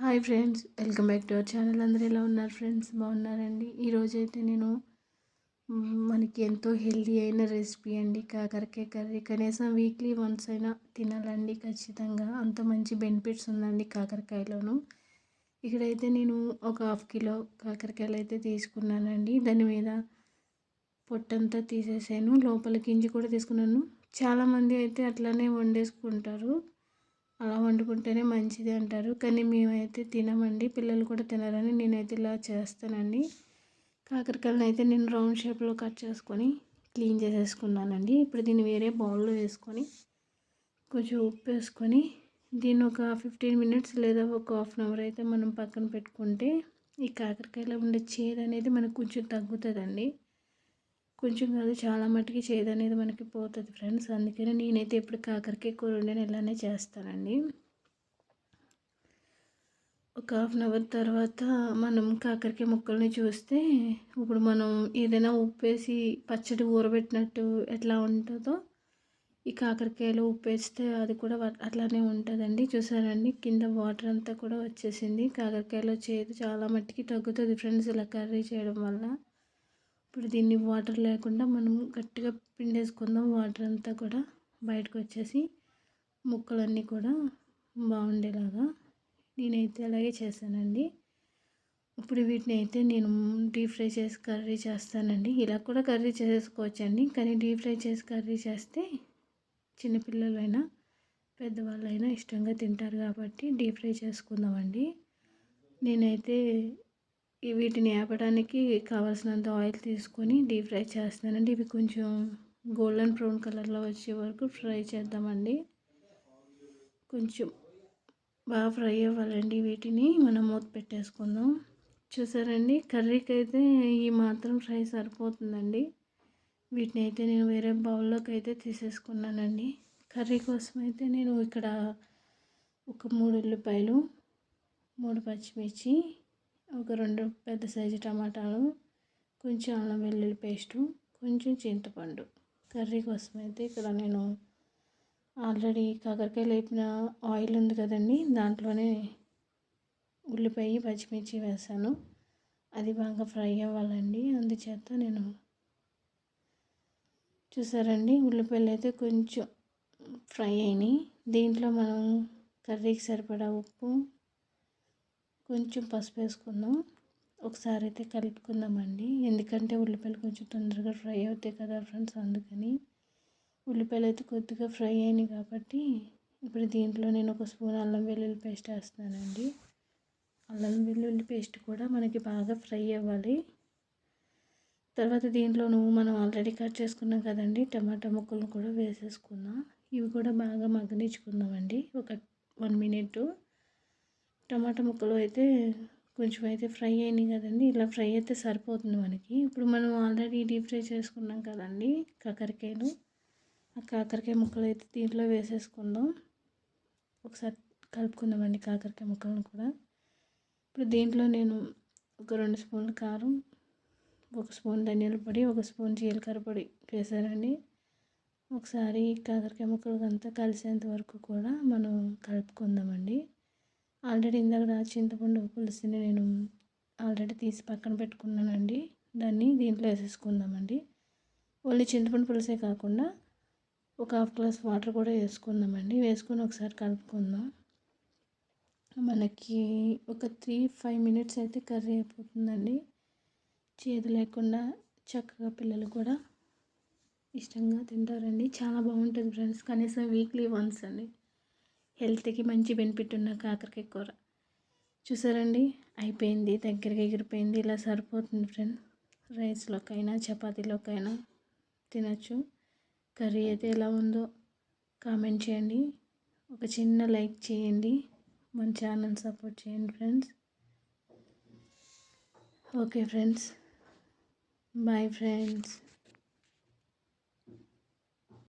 Hi friends, welcome back to our channel. అందరూ ఎలా ఉన్నారు ఫ్రెండ్స్? బాగున్నారండి. ఈరోజైతే నేను మనకి ఎంతో హెల్తీ అయిన రెసిపీ అండి, కాకరకాయ కర్రీ. కనీసం వీక్లీ వన్స్ అయినా తినాలండి ఖచ్చితంగా. అంత మంచి బెనిఫిట్స్ ఉందండి కాకరకాయలోను. ఇక్కడైతే నేను ఒక 1/2 కిలో కాకరకాయలు అయితే తీసుకున్నానండి. దాని మీద పొట్టంతా తీసేసాను, లోపల గింజ కూడా తీసుకున్నాను. చాలామంది అయితే అట్లానే వండేసుకుంటారు, అలా వండుకుంటేనే మంచిది అంటారు. కానీ మేమైతే తినమండి, పిల్లలు కూడా తినరని నేనైతే ఇలా చేస్తానండి. కాకరకాయలను అయితే నేను రౌండ్ షేప్లో కట్ చేసుకొని క్లీన్ చేసేసుకున్నానండి. ఇప్పుడు దీన్ని వేరే బౌల్లో వేసుకొని కొంచెం ఉప్పు వేసుకొని దీన్ని ఒక 15 మినిట్స్ లేదా ఒక 1/2 అవర్ అయితే మనం పక్కన పెట్టుకుంటే ఈ కాకరకాయలో ఉండే చేదు అనేది మనకు కొంచెం తగ్గుతుందండి. కొంచెం కాదు, చాలా మట్టుకి చేదు అనేది మనకి పోతుంది ఫ్రెండ్స్. అందుకని నేనైతే ఎప్పుడు కాకరకాయ కూర వండిన ఇలానే చేస్తానండి. ఒక 1/2 అవర్ తర్వాత మనం కాకరకాయ ముక్కల్ని చూస్తే, ఇప్పుడు మనం ఏదైనా ఉప్పేసి పచ్చడి ఊరబెట్టినట్టు ఎట్లా ఉంటుందో ఈ కాకరకాయలో ఉప్పేస్తే అది కూడా అట్లానే ఉంటుందండి. చూసారండి, కింద వాటర్ అంతా కూడా వచ్చేసింది. కాకరకాయలో చేదు చాలా మట్టుకి తగ్గుతుంది ఫ్రెండ్స్ ఇలా కర్రీ చేయడం వల్ల. ఇప్పుడు దీన్ని వాటర్ లేకుండా మనం గట్టిగా పిండేసుకుందాం. వాటర్ అంతా కూడా బయటకు వచ్చేసి ముక్కలన్నీ కూడా బాగుండేలాగా నేనైతే అలాగే చేశానండి. ఇప్పుడు వీటిని అయితే నేను డీప్ ఫ్రై చేసి కర్రీ చేస్తానండి. ఇలా కూడా కర్రీ చేసుకోవచ్చండి, కానీ డీప్ ఫ్రై చేసి కర్రీ చేస్తే చిన్నపిల్లలైనా పెద్దవాళ్ళైనా ఇష్టంగా తింటారు కాబట్టి డీప్ ఫ్రై చేసుకుందామండి. నేనైతే వీటిని ఆపడానికి కావాల్సినంత ఆయిల్ తీసుకొని డీప్ ఫ్రై చేస్తానండి. ఇవి కొంచెం గోల్డెన్ బ్రౌన్ కలర్లో వచ్చే వరకు ఫ్రై చేద్దామండి. కొంచెం బాగా ఫ్రై అవ్వాలండి. వీటిని మనం మూత పెట్టేసుకుందాం. చూసారండి, కర్రీకి అయితే ఈ మాత్రం ఫ్రై సరిపోతుందండి. వీటిని అయితే నేను వేరే బౌల్లోకి అయితే తీసేసుకున్నానండి. కర్రీ కోసం అయితే నేను ఇక్కడ ఒక 3 ఉల్లిపాయలు, 3 పచ్చిమిర్చి, ఒక 2 పెద్ద సైజు టమాటాలు, కొంచెం అల్లం వెల్లుల్లి పేస్టు, కొంచెం చింతపండు. కర్రీ కోసం అయితే ఇక్కడ నేను ఆల్రెడీ కాకరకాయలు వేపిన ఆయిల్ ఉంది కదండి, దాంట్లోనే ఉల్లిపాయ పచ్చిమిర్చి వేసాను. అది బాగా ఫ్రై అవ్వాలండి. అందుచేత నేను చూసారండి, ఉల్లిపాయలు అయితే కొంచెం ఫ్రై అయినాయి. దీంట్లో మనం కర్రీకి సరిపడా ఉప్పు, కొంచెం పసుపు వేసుకుందాం. ఒకసారి అయితే కలుపుకుందామండి, ఎందుకంటే ఉల్లిపాయలు కొంచెం తొందరగా ఫ్రై అవుతాయి కదా ఫ్రెండ్స్. అందుకని ఉల్లిపాయలు అయితే కొద్దిగా ఫ్రై అయినాయి కాబట్టి ఇప్పుడు దీంట్లో నేను 1 స్పూన్ అల్లం వెల్లుల్లి పేస్ట్ వేస్తున్నానండి. అల్లం వెల్లుల్లి పేస్ట్ కూడా మనకి బాగా ఫ్రై అవ్వాలి. తర్వాత దీంట్లోనూ మనం ఆల్రెడీ కట్ చేసుకున్నాం కదండి టమాటా ముక్కలను కూడా వేసేసుకుందాం. ఇవి కూడా బాగా మగ్గనిచ్చుకుందామండి ఒక 1 మినిట్. టమాటా ముక్కలు అయితే కొంచెం అయితే ఫ్రై అయినాయి కదండి, ఇలా ఫ్రై అయితే సరిపోతుంది మనకి. ఇప్పుడు మనం ఆల్రెడీ డీప్ ఫ్రై చేసుకున్నాం కదండి కాకరకాయలు, ఆ కాకరకాయ ముక్కలు అయితే దీంట్లో వేసేసుకుందాం. ఒకసారి కలుపుకుందామండి కాకరకాయ ముక్కలను కూడా. ఇప్పుడు దీంట్లో నేను ఒక 2 స్పూన్ల కారం, 1 స్పూన్ ధనియాల పొడి, 1 స్పూన్ జీలకర్ర పొడి వేసానండి. ఒకసారి కాకరకాయ ముక్కలు అంతా కలిసేంత వరకు కూడా మనం కలుపుకుందామండి. ఆల్రెడీ ఇందాక చింతపండు పులుసుని నేను ఆల్రెడీ తీసి పక్కన పెట్టుకున్నానండి. దాన్ని దీంట్లో వేసేసుకుందామండి. ఓన్లీ చింతపండు పులుసే కాకుండా ఒక 1/2 గ్లాస్ వాటర్ కూడా వేసుకుందామండి. వేసుకొని ఒకసారి కలుపుకుందాం. మనకి ఒక 3-5 మినిట్స్ అయితే కర్రీ అయిపోతుందండి. చేదు లేకుండా చక్కగా పిల్లలు కూడా ఇష్టంగా తింటారండి. చాలా బాగుంటుంది ఫ్రెండ్స్. కనీసం వీక్లీ వన్స్ అండి, హెల్త్కి మంచి బెనిఫిట్ ఉన్న కాకరకాయ కూర. చూసారండి, అయిపోయింది, దగ్గరగా ఎగిరిపోయింది. ఇలా సరిపోతుంది ఫ్రెండ్స్. రైస్లోకైనా చపాతీలోకైనా తినచ్చు. కర్రీ అయితే ఎలా ఉందో కామెంట్ చేయండి. ఒక చిన్న లైక్ చేయండి. మన ఛానల్ సపోర్ట్ చేయండి friends. Okay friends, bye friends.